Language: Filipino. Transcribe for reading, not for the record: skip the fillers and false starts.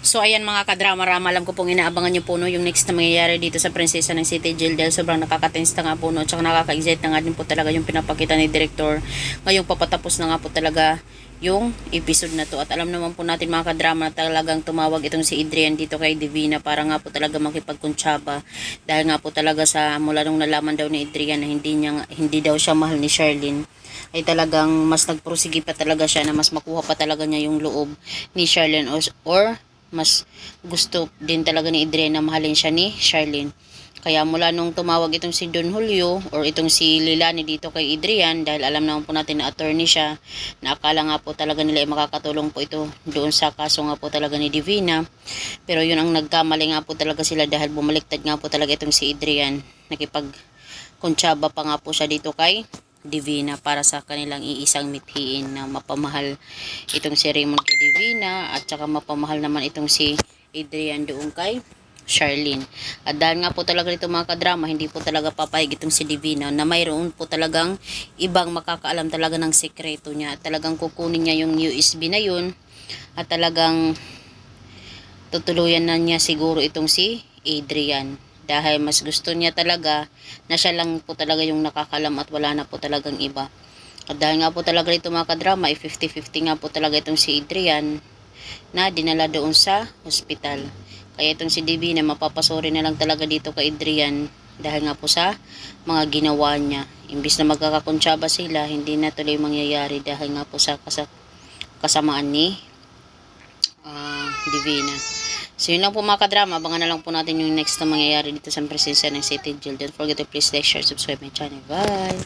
So ayan mga kadrama-rama, alam ko pong inaabangan nyo po no, yung next na mangyayari dito sa Prinsesa ng City Jail dahil sobrang nakaka-tense na nga po no, tsaka nakaka-excite na nga din po talaga yung pinapakita ni Director. Ngayong papatapos na nga po talaga yung episode na to. At alam naman po natin mga kadrama na talagang tumawag itong si Adrian dito kay Divina para nga po talaga makipagkuntsaba. Dahil nga po talaga sa mula nung nalaman daw ni Adrian na hindi daw siya mahal ni Charlene, ay talagang mas nagprosige pa talaga siya na mas makuha pa talaga niya yung loob ni Charlene or mas gusto din talaga ni Adrian na mahalin siya ni Charlene. Kaya mula nung tumawag itong si Don Julio or itong si Lilani dito kay Adrian, dahil alam naman po natin na attorney siya, na akala nga po talaga nila ay makakatulong po ito doon sa kaso nga po talaga ni Divina. Pero yun ang nagkamali nga po talaga sila dahil bumaliktad nga po talaga itong si Adrian. Nakipagkuntsaba pa nga po siya dito kay Divina para sa kanilang iisang mithiin na mapamahal itong si Raymond kay Divina at saka mapamahal naman itong si Adrian doon kay Charlene. At dahil nga po talaga dito mga kadrama, hindi po talaga papayag itong si Divina na mayroon po talagang ibang makakaalam talaga ng sekreto niya. At talagang kukunin niya yung USB na yun at talagang tutuluyan na niya siguro itong si Adrian. Dahil mas gusto niya talaga na siya lang po talaga yung nakakalam at wala na po talagang iba. At dahil nga po talaga ito mga kadrama, 50-50 nga po talaga itong si Adrian na dinala doon sa hospital. Kaya itong si Divina mapapasori na lang talaga dito kay Adrian dahil nga po sa mga ginawa niya. Imbis na magkakakuntsaba sila, hindi na tuloy mangyayari dahil nga po sa kasamaan ni Divina. So yun lang po mga kadrama, abangan na lang po natin yung next na mangyayari dito sa Prinsesa ng City Jail. Don't forget to please like, share, subscribe my channel. Bye!